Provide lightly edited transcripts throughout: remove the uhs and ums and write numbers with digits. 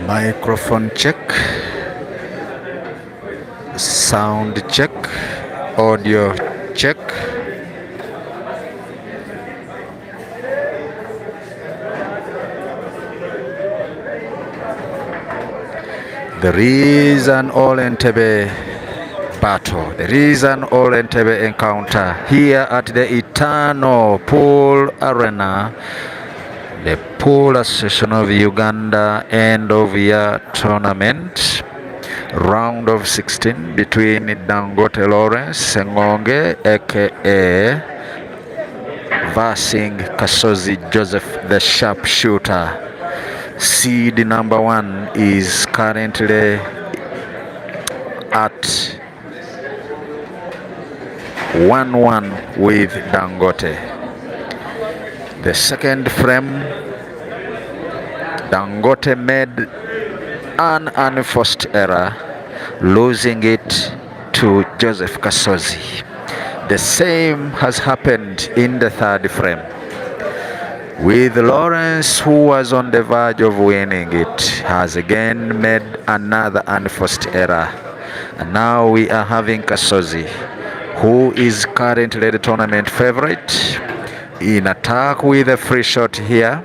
Microphone check, sound check, audio check. There is an All Entebbe battle. There is an All Entebbe encounter here at the Itaano Pool Arena. The pool session of Uganda end of year tournament, round of 16 between Dangote Lawrence Sengonge aka versing Kasozi Joseph the sharpshooter. Seed number 1 is currently at 1-1 with Dangote. The second frame, Dangote made an unforced error, losing it to Joseph Kasozi. The same has happened in the third frame, with Lawrence, who was on the verge of winning it, has again made another unforced error. And now we are having Kasozi, who is currently the tournament favorite, in attack with a free shot here,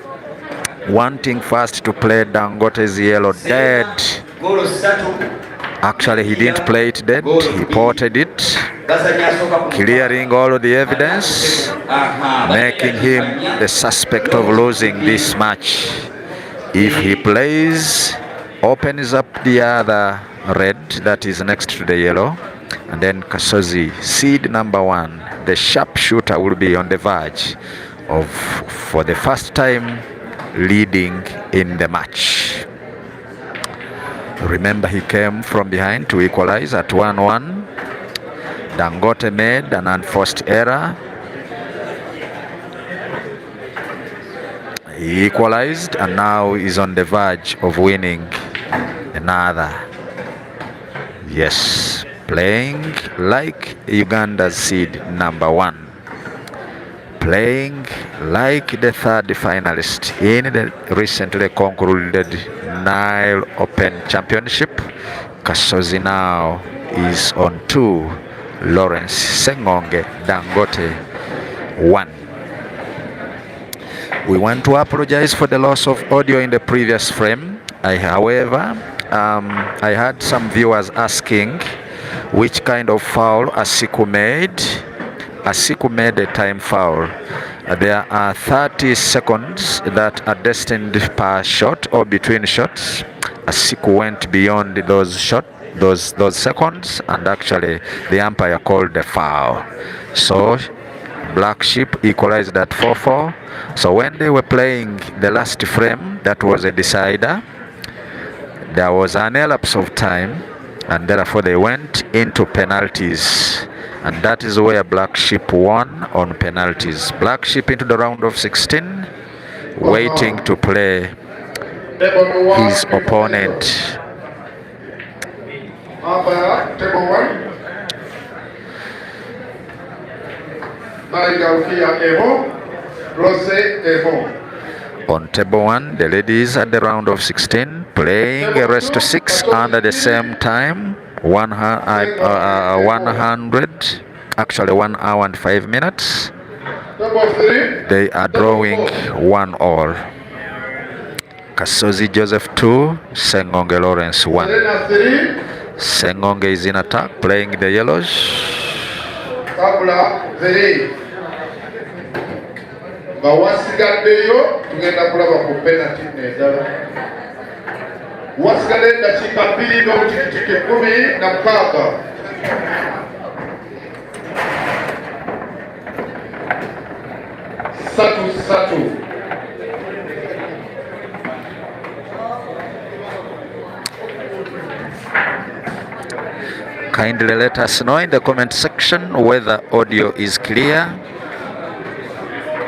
wanting first to play Dangote's yellow dead. Actually, he didn't play it dead, he potted it, clearing all of the evidence, making him the suspect of losing this match. If he plays, opens up the other red that is next to the yellow, and then Kasozi, seed number 1, the sharpshooter, will be on the verge of, for the first time, leading in the match. Remember, he came from behind to equalize at 1-1. Dangote made an unforced error. He equalized and now is on the verge of winning another. Yes, playing like Uganda's seed number 1. Playing like the third finalist in the recently concluded Nile Open Championship. Kasozi now is on 2, Lawrence Sengonge Dangote 1. We want to apologize for the loss of audio in the previous frame. However, I had some viewers asking which kind of foul Asiku made. Asiku made a time foul. There are 30 seconds that are destined per shot or between shots. Asiku went beyond those seconds, and actually the umpire called the foul. So Black Sheep equalized at 4-4. So when they were playing the last frame, that was a decider. There was an elapse of time, and therefore they went into penalties. And that is where Black Sheep won on penalties. Black Sheep into the round of 16, waiting to play his opponent. On table 1, the ladies at the round of 16, playing a rest to 6 under the same time. 100, actually 1 hour and 5 minutes. They are drawing 1-1. Kasozi Joseph 2, Sengonge Lawrence 1. Sengonge is in attack, playing the yellows. wasigadde eddakiika 2 n'obutikitiki 16. Satu. Kindly let us know in the comment section whether audio is clear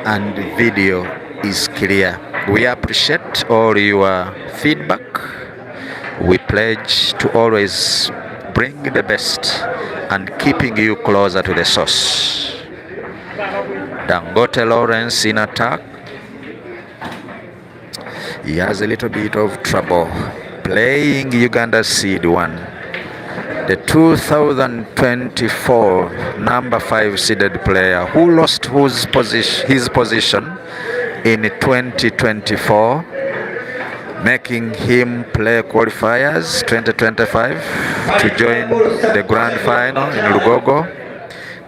and video is clear. We appreciate all your feedback. We pledge to always bring the best and keeping you closer to the source. Dangote Lawrence in attack. He has a little bit of trouble playing Uganda seed 1. The 2024 number 5 seeded player who lost his position in 2024, making him play qualifiers 2025 to join the grand final in Lugogo,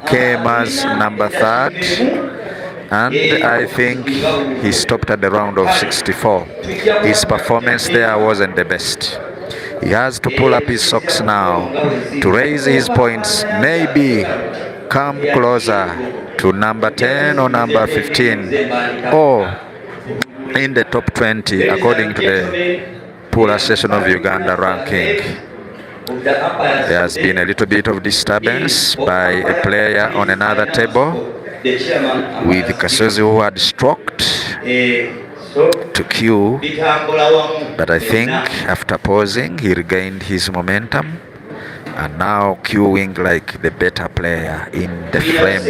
came as number 3rd and I think he stopped at the round of 64. His performance there wasn't the best. He has to pull up his socks now to raise his points, maybe come closer to number 10 or number 15 or in the top 20 according to the Pooler Session of Uganda ranking. There has been a little bit of disturbance by a player on another table with Kasozi, who had stroked to Q, but I think after pausing he regained his momentum and now queuing like the better player in the frame,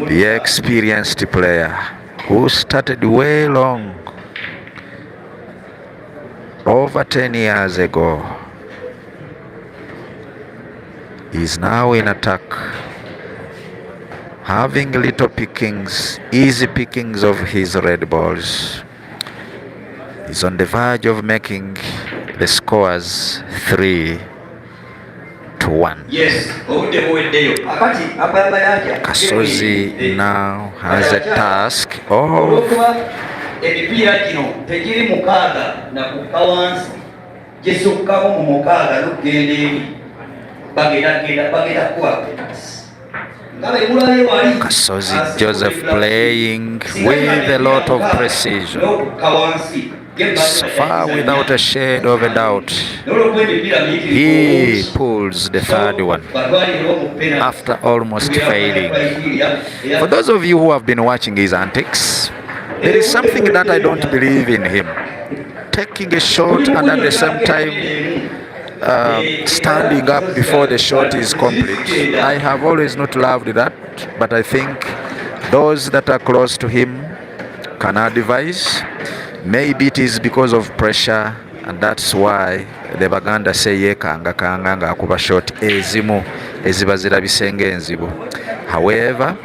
the experienced player who started way long, over 10 years ago, is now in attack, having little pickings, easy pickings of his red balls. He's on the verge of making the scores 3-1. Yes. Kasozi now has a task of emipiira gino tegiri mukaaga na kukawansi gisukkamu mu mukaaga lugenda eri bagenda kuwa Kasozi Joseph playing with a lot of precision, so far without a shade of a doubt. He pulls the third one after almost failing. For those of you who have been watching his antics, there is something that I don't believe in him. Taking a shot and at the same time standing up before the shot is complete. I have always not loved that, but I think those that are close to him can advise. Maybe it is because of pressure, and that's why the Baganda say yekanga kanga nga akuba shot ezimu eziba zirabisenge enzibu. However,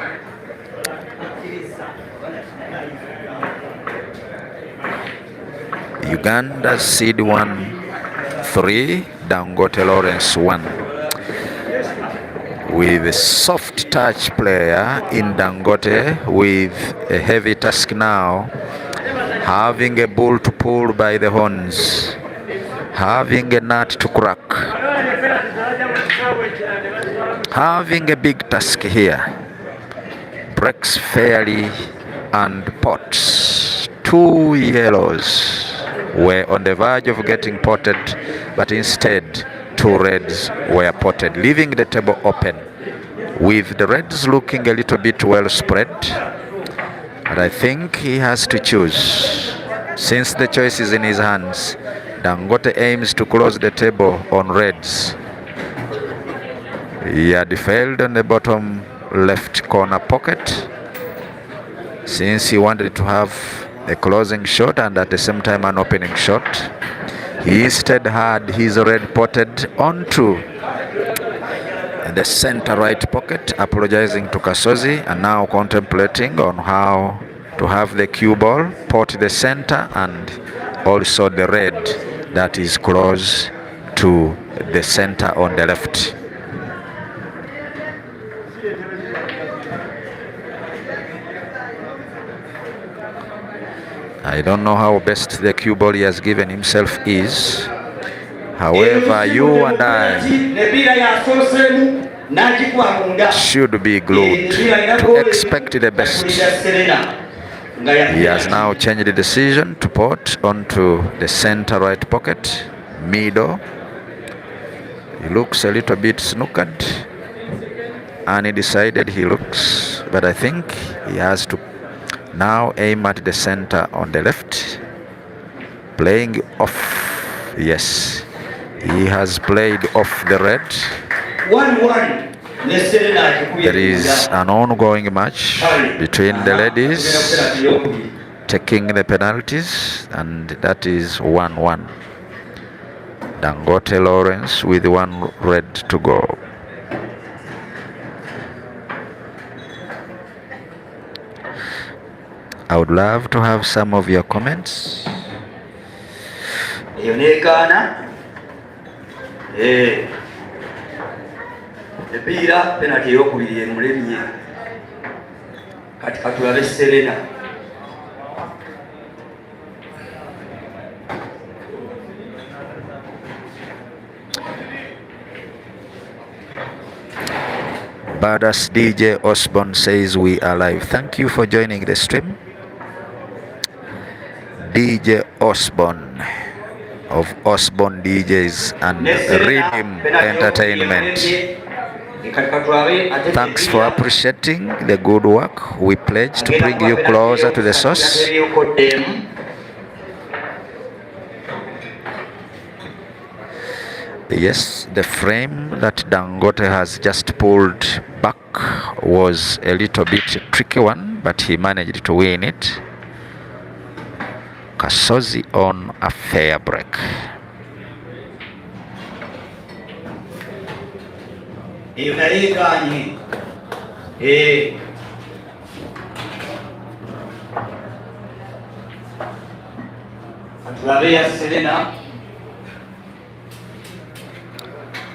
Uganda seed 1-3, Dangote Lawrence 1. With a soft touch player in Dangote with a heavy task now, having a bull to pull by the horns, having a nut to crack, having a big task here. Breaks fairly and pots. 2 yellows were on the verge of getting potted, but instead 2 reds were potted, leaving the table open, with the reds looking a little bit well spread. But I think he has to choose. Since the choice is in his hands, Dangote aims to close the table on reds. He had failed on the bottom left corner pocket, since he wanted to have a closing shot and at the same time an opening shot. He instead had his red potted onto the center right pocket, apologizing to Kasozi, and now contemplating on how to have the cue ball pot the center and also the red that is close to the center on the left. I don't know how best the cue ball he has given himself is. However, you and I should be glued to expect the best. He has now changed the decision to pot onto the center right pocket, middle. He looks a little bit snookered, and he decided he looks, but I think he has to now aim at the center on the left, playing off. Yes, he has played off the red. 1-1. There is an ongoing match between the ladies, taking the penalties, and that is 1-1. Dangote Lawrence with 1 red to go. I would love to have some of your comments. Epiira penalty eyokubiri emulemye kati katulabe Serena. Badass DJ Osborne says we are live. Thank you for joining the stream. DJ Osborne of Osborne DJs and Rhythm Entertainment. Thanks for appreciating the good work. We pledge to bring you closer to the source. Yes, the frame that Dangote has just pulled back was a little bit tricky one, but he managed to win it. Kasozi on a fair break.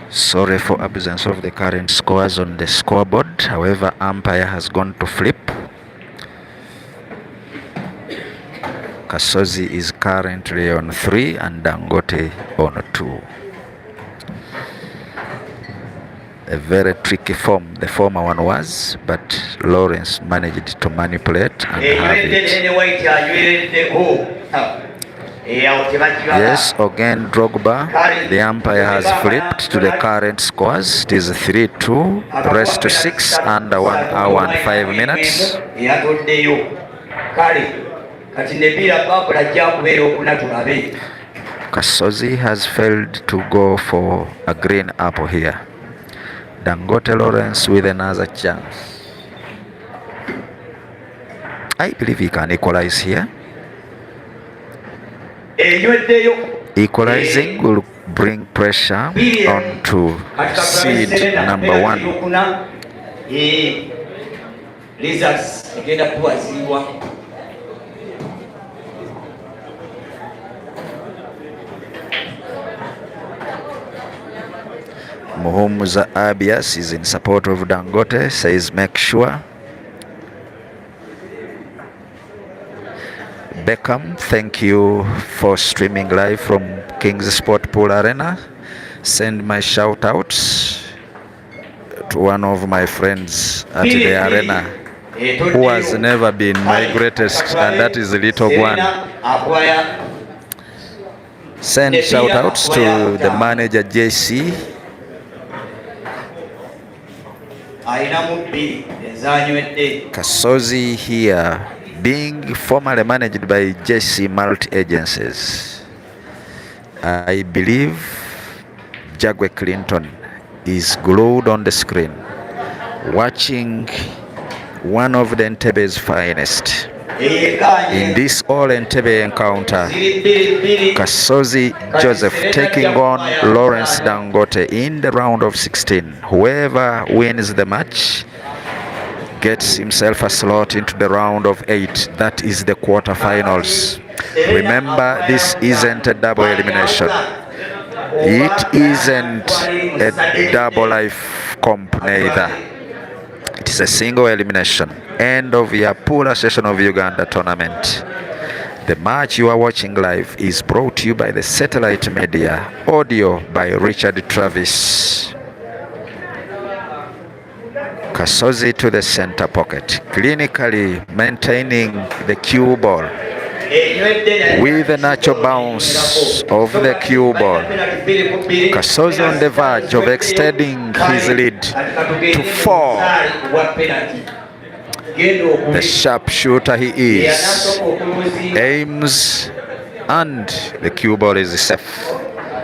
Sorry for absence of the current scores on the scoreboard. However, umpire has gone to flip. Kasozi is currently on 3 and Dangote on 2. A very tricky form the former one was, but Lawrence managed to manipulate and have it. Yes, again Drogba. The umpire has flipped to the current scores. It is 3-2, rest to 6 under 1 hour and 5 minutes. Kasozi has failed to go for a green apple here. Dangote Lawrence with another chance. I believe he can equalize here. Equalizing will bring pressure onto seed number 1. Muhumuza Abias is in support of Dangote, says make sure. Beckham, thank you for streaming live from King's Sport Pool Arena. Send my shout outs to one of my friends at the arena who has never been my greatest, and that is Little One. Send shout outs to the manager JC. Kasozi here, being formerly managed by JC Multi Agencies. I believe Jagwe Clinton is glued on the screen, watching one of the Entebe's finest. In this all Entebbe encounter, Kasozi Joseph taking on Lawrence Dangote in the round of 16. Whoever wins the match gets himself a slot into the round of 8. That is the quarterfinals. Remember, this isn't a double elimination. It isn't a double life comp neither. It is a single elimination. End of year pool session of Uganda tournament. The match you are watching live is brought to you by the satellite media. Audio by Richard Travis. Kasozi to the center pocket, clinically maintaining the cue ball with the natural bounce of the cue ball. Kasozi on the verge of extending his lead to 4. The sharpshooter he is, aims, and the cue ball is safe.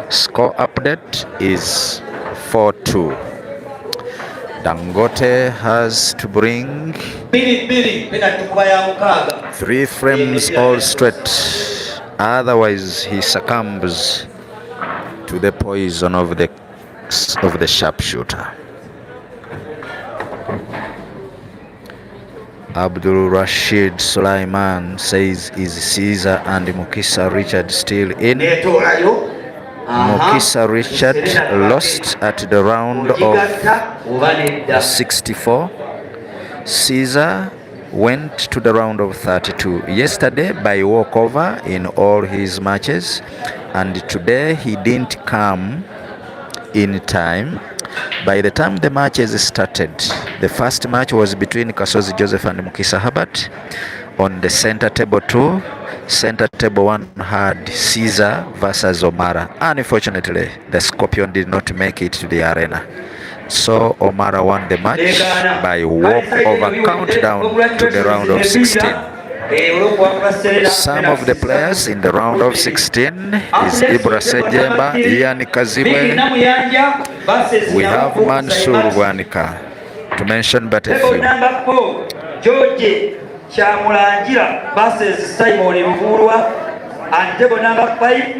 Score update is 4-2. Dangote has to bring 3 frames all straight, otherwise he succumbs to the poison of the sharpshooter. Abdul Rashid Sulaiman says, is Caesar and Mukisa Richard still in? Mukisa Richard lost at the round of 64. Caesar went to the round of 32 yesterday by walkover in all his matches, and today he didn't come in time. By the time the matches started, the first match was between Kasozi Joseph and Mukisa Herbert. On the center table 2, center table 1 had Caesar versus Omara. Unfortunately, the Scorpion did not make it to the arena. So Omara won the match by walkover countdown to the round of 16. Some of the players in the round of 16 is Ibra Sejemba, Ian Kazibwe, we have Mansur Wanika, to mention but a few. George Chamulangira versus Simon Mvurwa, and table number 5.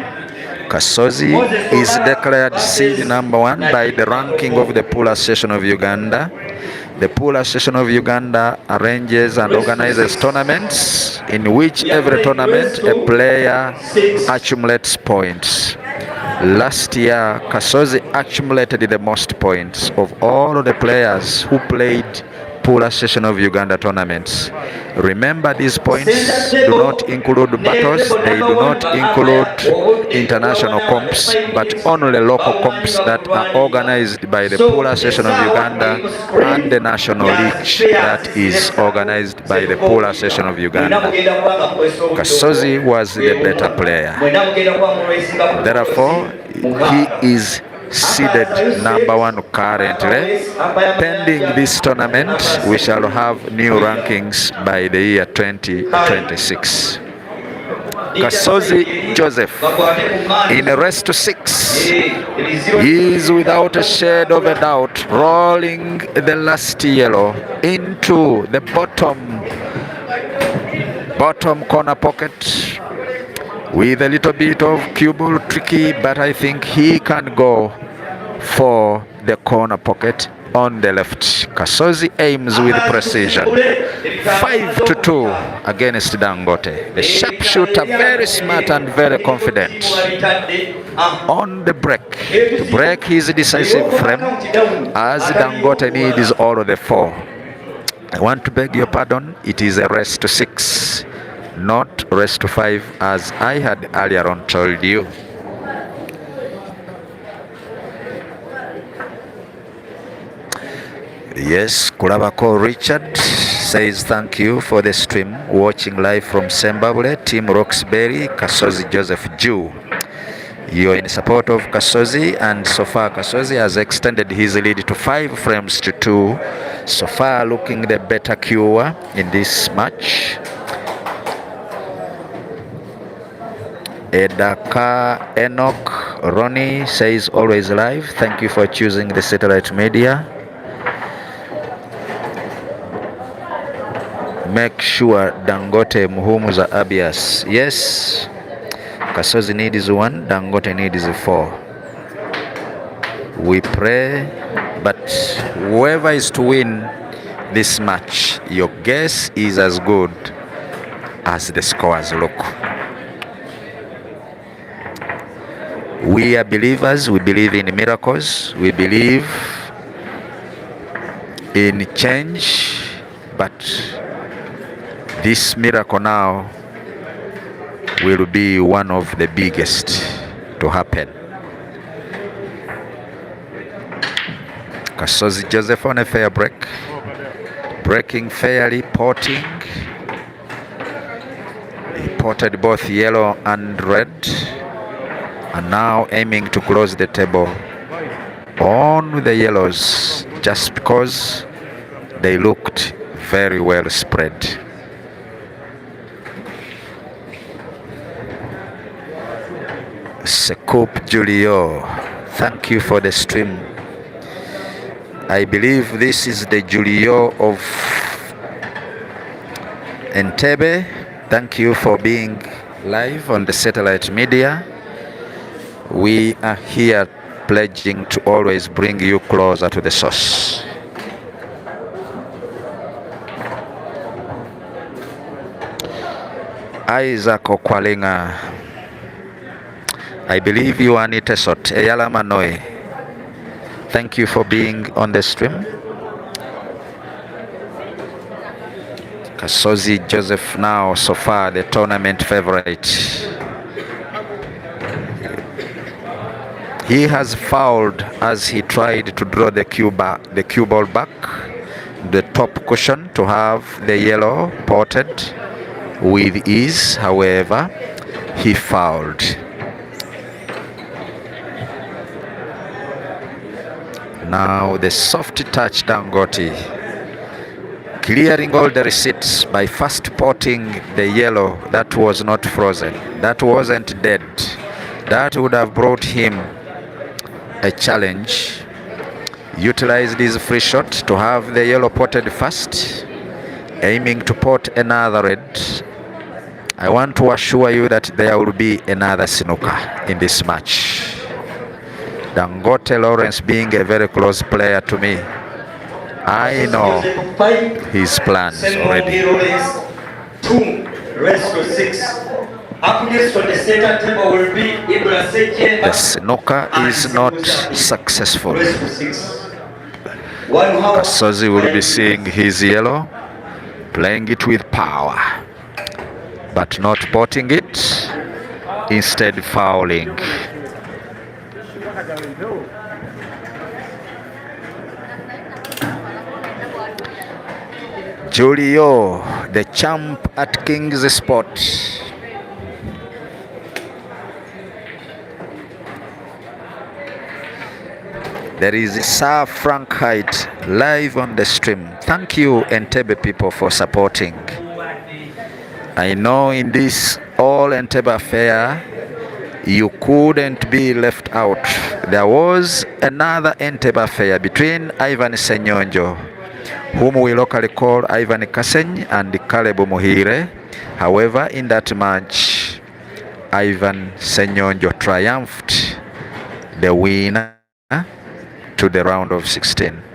Kasozi is declared seed number 1 by the ranking of the Pool Association of Uganda. The Pool Association of Uganda arranges and organizes tournaments in which every tournament a player accumulates points. Last year, Kasozi accumulated the most points of all the players who played Pool Association of Uganda tournaments. Remember, these points do not include battles, they do not include international comps, but only local comps that are organized by the Pool Association of Uganda and the National League that is organized by the Pool Association of Uganda. Kasozi was the better player. Therefore, he is seeded number 1 currently. Pending this tournament, we shall have new rankings by the year 2026. Kasozi Joseph in a race to 6. He is without a shade of a doubt rolling the last yellow into the bottom corner pocket with a little bit of cue ball tricky, but I think he can go for the corner pocket on the left. Kasozi aims with precision. 5-2 against Dangote. The sharpshooter, very smart and very confident. On the break, to break his decisive frame, as Dangote needs all of the 4. I want to beg your pardon, it is a race to 6. Not race to 5 as I had earlier on told you. Yes, Kulabako Richard says thank you for the stream. Watching live from Zimbabwe, Team Roxbury, Kasozi Joseph Jew. You're in support of Kasozi, and so far Kasozi has extended his lead to 5 frames to 2. So far looking the better cure in this match. Edaka Enoch Ronnie says always live. Thank you for choosing the satellite media. Make sure Dangote Muhumuza Abias. Yes, Kasozi needs 1, Dangote needs 4. We pray, but whoever is to win this match, your guess is as good as the scores look. We are believers, we believe in miracles, we believe in change, but this miracle now will be one of the biggest to happen. Kasozi Joseph on a fair break, breaking fairly, potting. He potted both yellow and red, and now aiming to close the table on the yellows just because they looked very well spread. Sekup Julio, thank you for the stream. I believe this is the Julio of Entebbe. Thank you for being live on the satellite media. We are here pledging to always bring you closer to the source. Isaac Okwalinga, I believe you are Nitesot Eyala Manoe. Thank you for being on the stream. Kasozi Joseph now so far the tournament favorite. He has fouled as he tried to draw the cue ball back the top cushion to have the yellow potted with ease. However, he fouled. Now the soft touch Dangote, clearing all the receipts by first potting the yellow that was not frozen, that wasn't dead. That would have brought him a challenge. Utilized his free shot to have the yellow potted first, aiming to pot another red. I want to assure you that there will be another snooker in this match. Dangote Lawrence being a very close player to me, I know his plans already. Up next on the center table will be The snooker is not successful. Kasozi will be seeing his yellow, playing it with power, but not potting it, instead fouling. Julio, the champ at King's Sport. There is Sir Frank Height live on the stream. Thank you Entebbe people for supporting. I know in this all Entebbe affair you couldn't be left out. There was another Entebbe affair between Ivan Senyonjo, whom we locally call Ivan Kaseny, and Caleb Muhire. However, in that match, Ivan Senyonjo triumphed, the winner, to the round of 16.